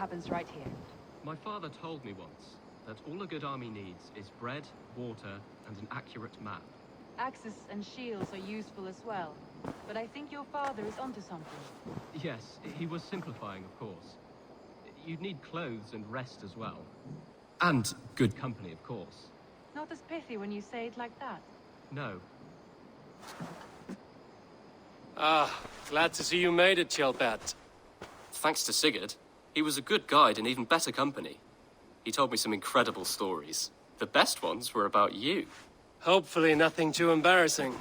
happens right here. My father told me once that all a good army needs is bread, water, and an accurate map. Axes and shields are useful as well, but I think your father is onto something. Yes, he was simplifying, of course. You'd need clothes and rest as well. And good company, of course. Not as pithy when you say it like that. No. Ah, glad to see you made it, Kjellbert. Thanks to Sigurd. He was a good guide and even better company. He told me some incredible stories. The best ones were about you. Hopefully nothing too embarrassing.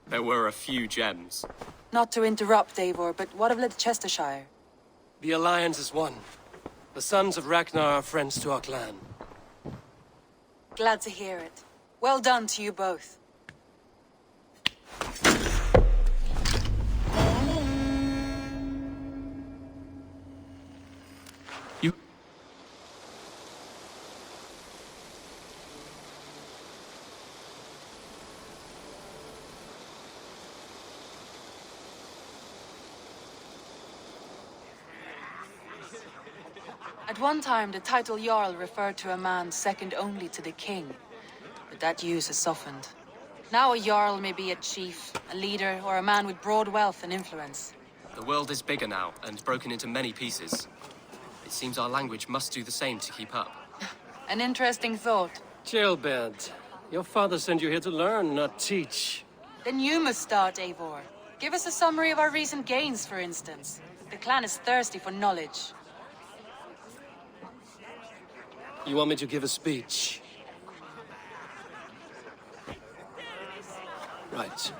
There were a few gems. Not to interrupt, Eivor, but what of Leicestershire? The Alliance is one. The sons of Ragnar are friends to our clan. Glad to hear it. Well done to you both. You... At one time, the title Jarl referred to a man second only to the king. But that use has softened. Now a Jarl may be a chief, a leader, or a man with broad wealth and influence. The world is bigger now, and broken into many pieces. It seems our language must do the same to keep up. An interesting thought. Kjellbert, your father sent you here to learn, not teach. Then you must start, Eivor. Give us a summary of our recent gains, for instance. The clan is thirsty for knowledge. You want me to give a speech? Right.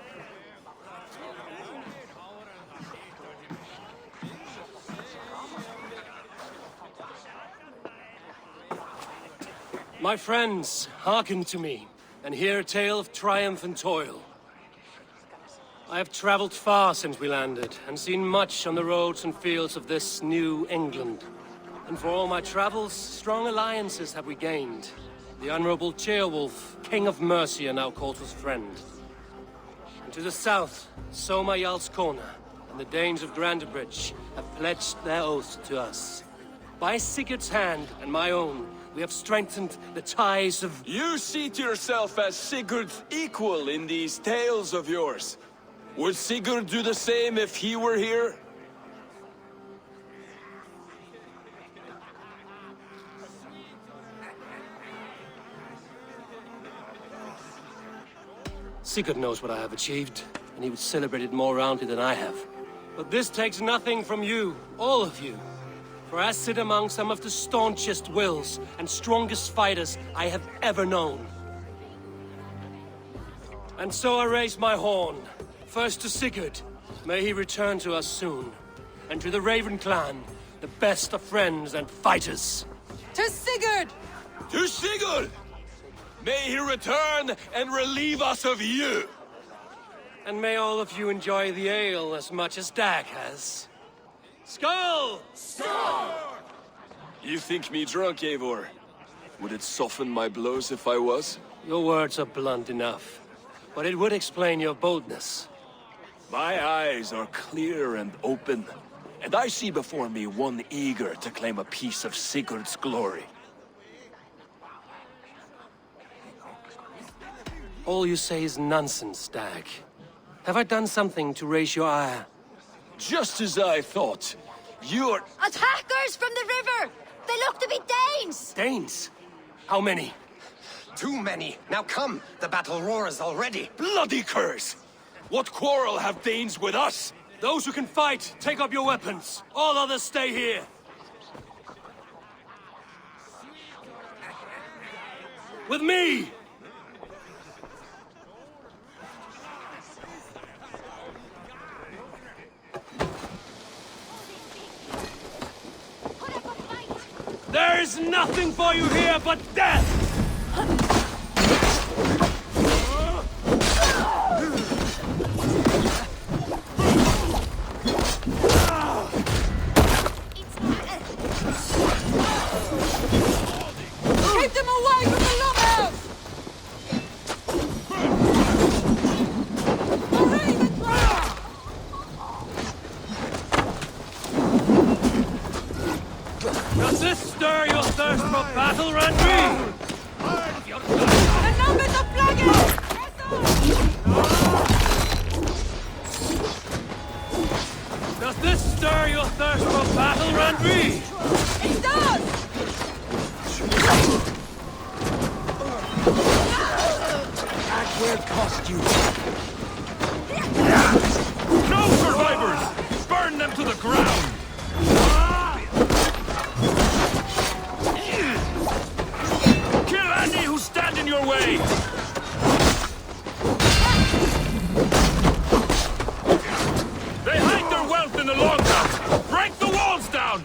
My friends, hearken to me, and hear a tale of triumph and toil. I have traveled far since we landed, and seen much on the roads and fields of this new England. And for all my travels, strong alliances have we gained. The Honorable Ceolwulf, King of Mercia, now calls us friend. And to the south, Soma Jarl's Corner, and the Danes of Grandebridge have pledged their oath to us. By Sigurd's hand and my own, we have strengthened the ties of... You see to yourself as Sigurd's equal in these tales of yours. Would Sigurd do the same if he were here? Sigurd knows what I have achieved, and he would celebrate it more roundly than I have. But this takes nothing from you, all of you. For I sit among some of the staunchest wills and strongest fighters I have ever known. And so I raise my horn, first to Sigurd, may he return to us soon, and to the Raven clan, the best of friends and fighters. To Sigurd! To Sigurd! May he return and relieve us of you! And may all of you enjoy the ale as much as Dag has. Skull! Skull! You think me drunk, Eivor? Would it soften my blows if I was? Your words are blunt enough, but it would explain your boldness. My eyes are clear and open, and I see before me one eager to claim a piece of Sigurd's glory. All you say is nonsense, Dag. Have I done something to raise your ire? Just as I thought. You're... Attackers from the river! They look to be Danes! Danes? How many? Too many. Now come, the battle roars already. Bloody curse! What quarrel have Danes with us? Those who can fight, take up your weapons. All others stay here. With me! There is nothing for you here but death! Keep them away from the longhouse! That's battle, Randvi! The numbers are flagging! Does this stir your thirst for battle, Randvi? It does! That will cost you. No survivors! Burn them to the ground! Kill any who stand in your way! They hide their wealth in the longhouse! Break the walls down!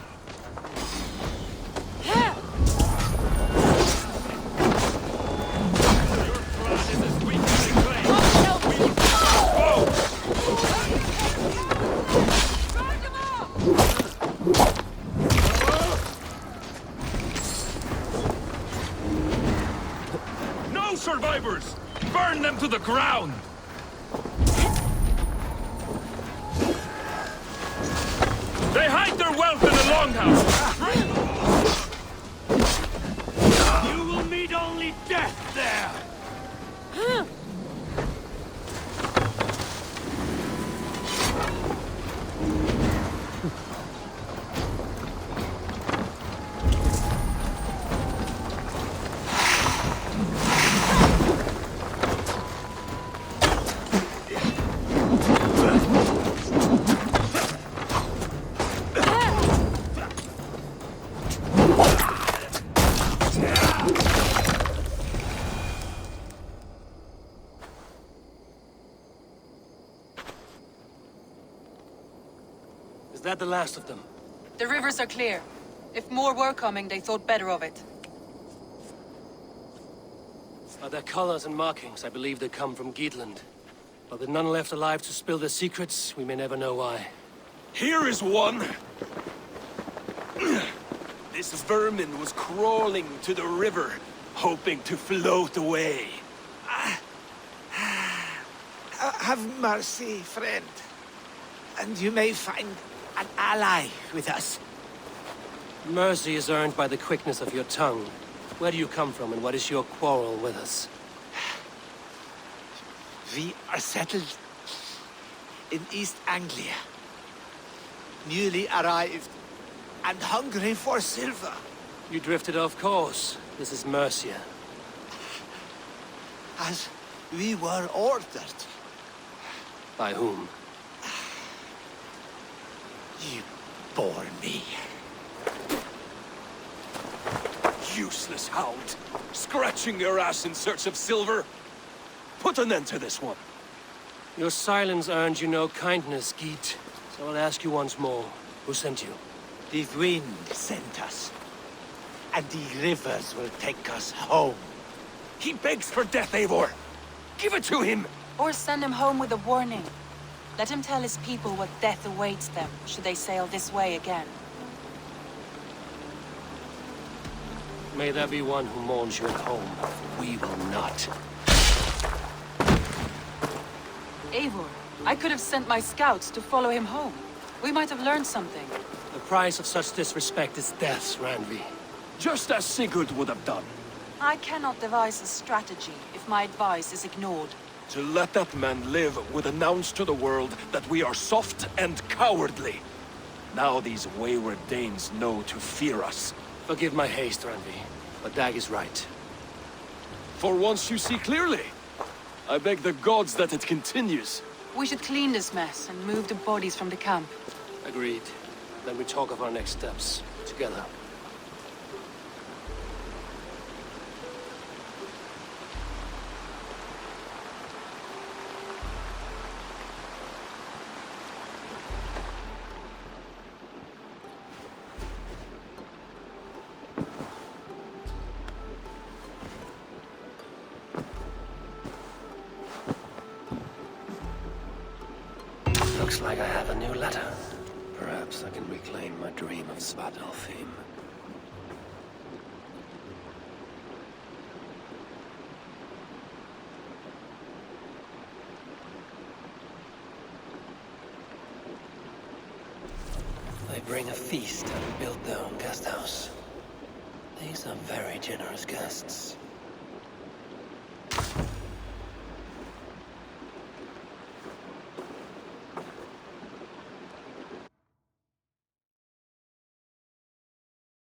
Your clan is as weak as they claim. Whoa! No survivors! Burn them to the ground! They hide their wealth in the longhouse! You will meet only death there! Is that the last of them? The rivers are clear. If more were coming, they thought better of it. By their colors and markings, I believe they come from Geatland. But with none left alive to spill their secrets, we may never know why. Here is one! This vermin was crawling to the river, hoping to float away. Have mercy, friend. And you may find an ally with us. Mercy is earned by the quickness of your tongue. Where do you come from, and what is your quarrel with us? We are settled in East Anglia. Newly arrived and hungry for silver. You drifted off course. This is Mercia. As we were ordered. By whom? You bore me. Useless hound! Scratching your ass in search of silver! Put an end to this one! Your silence earned you no kindness, Geet. So I'll ask you once more. Who sent you? The wind sent us. And the rivers will take us home. He begs for death, Eivor! Give it to him! Or send him home with a warning. Let him tell his people what death awaits them, should they sail this way again. May there be one who mourns you at home. We will not. Eivor, I could have sent my scouts to follow him home. We might have learned something. The price of such disrespect is death, Randvi. Just as Sigurd would have done. I cannot devise a strategy if my advice is ignored. To let that man live would announce to the world that we are soft and cowardly. Now these wayward Danes know to fear us. Forgive my haste, Randvi, but Dag is right. For once you see clearly. I beg the gods that it continues. We should clean this mess and move the bodies from the camp. Agreed. Then we talk of our next steps, together. Looks like I have a new letter. Perhaps I can reclaim my dream of Svartalfheim. They bring a feast and build their own guest house. These are very generous guests.